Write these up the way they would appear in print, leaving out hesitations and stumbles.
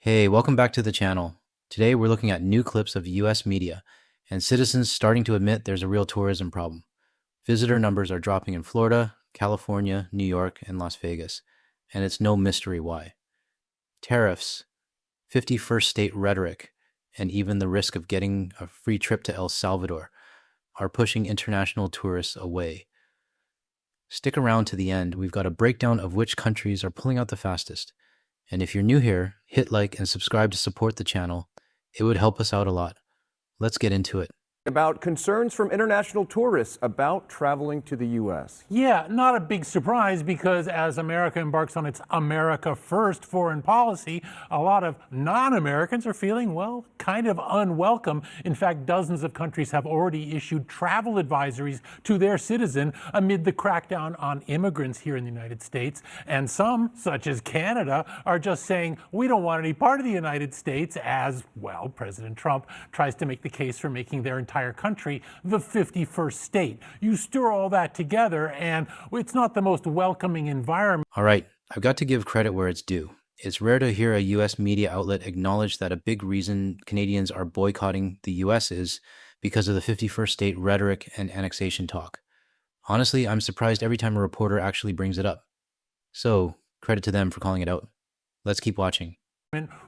Hey, welcome back to the channel. Today we're looking at new clips of US media and citizens starting to admit there's a real tourism problem. Visitor numbers are dropping in Florida, California, New York, and Las Vegas, and it's no mystery why. Tariffs, 51st state rhetoric, and even the risk of getting a free trip to El Salvador are pushing international tourists away. Stick around to the end, we've got a breakdown of which countries are pulling out the fastest. And if you're new here, hit like and subscribe to support the channel. It would help us out a lot. Let's get into it. About concerns from international tourists about traveling to the U.S. Yeah, not a big surprise because as America embarks on its America First foreign policy, a lot of non-Americans are feeling, well, kind of unwelcome. In fact, dozens of countries have already issued travel advisories to their citizens amid the crackdown on immigrants here in the United States. And some, such as Canada, are just saying, we don't want any part of the United States as, well, President Trump tries to make the case for making their entire country the 51st state. You stir all that together and it's not the most welcoming environment. All right, I've got to give credit where it's due. It's rare to hear a US media outlet acknowledge that a big reason Canadians are boycotting the US is because of the 51st state rhetoric and annexation talk. Honestly, I'm surprised every time a reporter actually brings it up. So, credit to them for calling it out. Let's keep watching.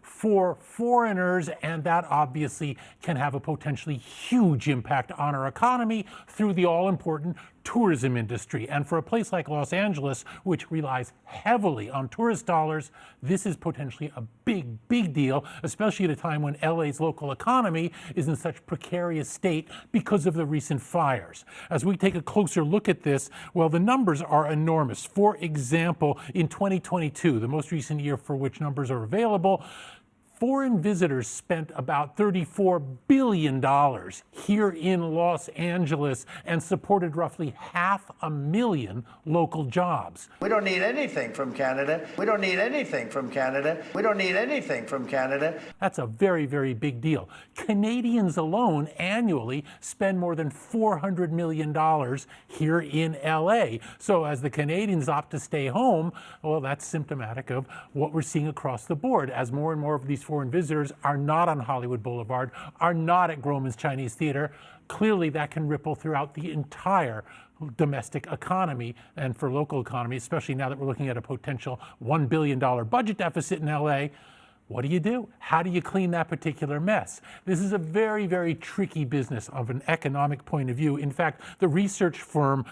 For foreigners, and that obviously can have a potentially huge impact on our economy through the all-important tourism industry. And for a place like Los Angeles, which relies heavily on tourist dollars, this is potentially a big deal, especially at a time when LA's local economy is in such precarious state because of the recent fires. As we take a closer look at this, well, the numbers are enormous. For example, in 2022, the most recent year for which numbers are available, foreign visitors spent about $34 billion here in Los Angeles and supported roughly 500,000 local jobs. We don't need anything from Canada. We don't need anything from Canada. We don't need anything from Canada. That's a very big deal. Canadians alone annually spend more than $400 million here in LA. So as the Canadians opt to stay home, well, that's symptomatic of what we're seeing across the board as more and more of these foreign visitors are not on Hollywood Boulevard, are not at Grauman's Chinese Theater. Clearly that can ripple throughout the entire domestic economy and for local economy, especially now that we're looking at a potential $1 billion budget deficit in LA. What do you do? How do you clean that particular mess? This is a very tricky business of an economic point of view. In fact, the research firm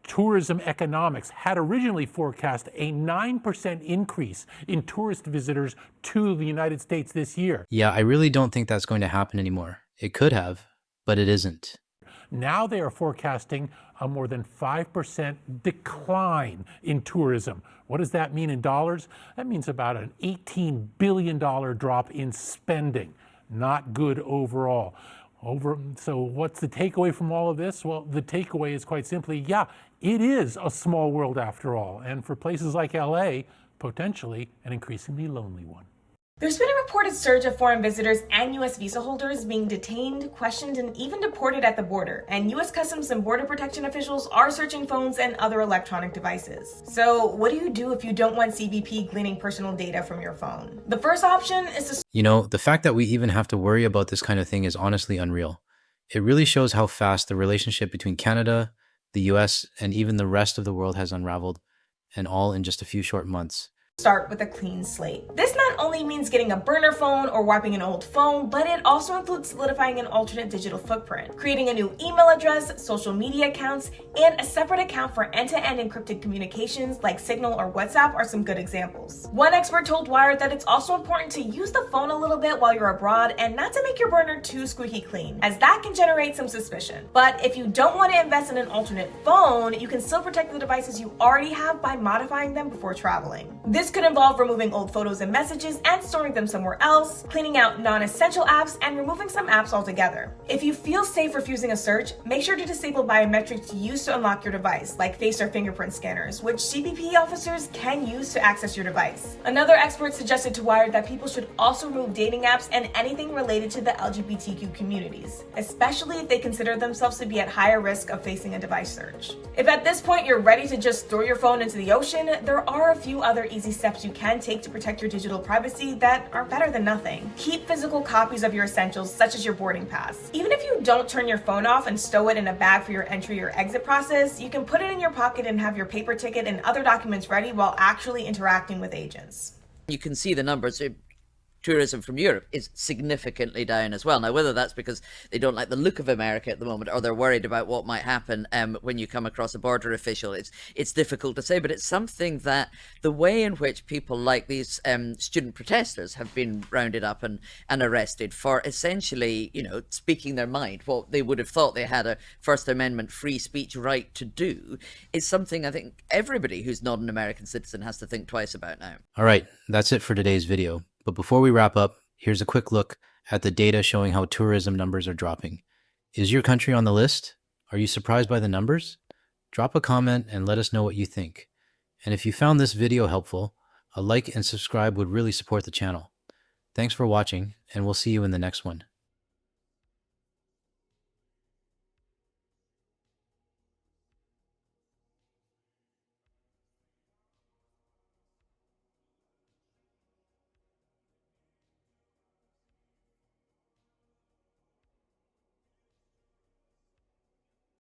Tourism Economics had originally forecast a 9% increase in tourist visitors to the United States this year. Yeah, I really don't think that's going to happen anymore. It could have, but it isn't. Now they are forecasting a more than 5% decline in tourism. What does that mean in dollars? That means about an $18 billion drop in spending. Not good overall. So what's the takeaway from all of this? Well, the takeaway is quite simply, yeah, it is a small world after all. And for places like LA, potentially an increasingly lonely one. There's been a reported surge of foreign visitors and U.S. visa holders being detained, questioned, and even deported at the border. And U.S. Customs and Border Protection officials are searching phones and other electronic devices. So what do you do if you don't want CBP gleaning personal data from your phone? The first option is to... You know, the fact that we even have to worry about this kind of thing is honestly unreal. It really shows how fast the relationship between Canada, the US, and even the rest of the world has unraveled, and all in just a few short months. Start with a clean slate. This not only means getting a burner phone or wiping an old phone, but it also includes solidifying an alternate digital footprint, creating a new email address, social media accounts, and a separate account for end-to-end encrypted communications like Signal or WhatsApp are some good examples. One expert told Wired that it's also important to use the phone a little bit while you're abroad and not to make your burner too squeaky clean, as that can generate some suspicion. But if you don't want to invest in an alternate phone, you can still protect the devices you already have by modifying them before traveling. This could involve removing old photos and messages and storing them somewhere else, cleaning out non-essential apps, and removing some apps altogether. If you feel safe refusing a search, make sure to disable biometrics used to unlock your device, like face or fingerprint scanners, which CBP officers can use to access your device. Another expert suggested to Wired that people should also remove dating apps and anything related to the LGBTQ communities, especially if they consider themselves to be at higher risk of facing a device search. If at this point you're ready to just throw your phone into the ocean, there are a few other easy steps you can take to protect your digital privacy that are better than nothing. Keep physical copies of your essentials, such as your boarding pass. Even if you don't turn your phone off and stow it in a bag for your entry or exit process, you can put it in your pocket and have your paper ticket and other documents ready while actually interacting with agents. You can see the numbers. Tourism from Europe is significantly down as well. Now, whether that's because they don't like the look of America at the moment, or they're worried about what might happen when you come across a border official, it's difficult to say. But it's something that the way in which people like these student protesters have been rounded up and arrested for essentially, speaking their mind, what they would have thought they had a First Amendment free speech right to do, is something I think everybody who's not an American citizen has to think twice about now. All right, that's it for today's video. But before we wrap up, here's a quick look at the data showing how tourism numbers are dropping. Is your country on the list? Are you surprised by the numbers? Drop a comment and let us know what you think. And if you found this video helpful, a like and subscribe would really support the channel. Thanks for watching, and we'll see you in the next one.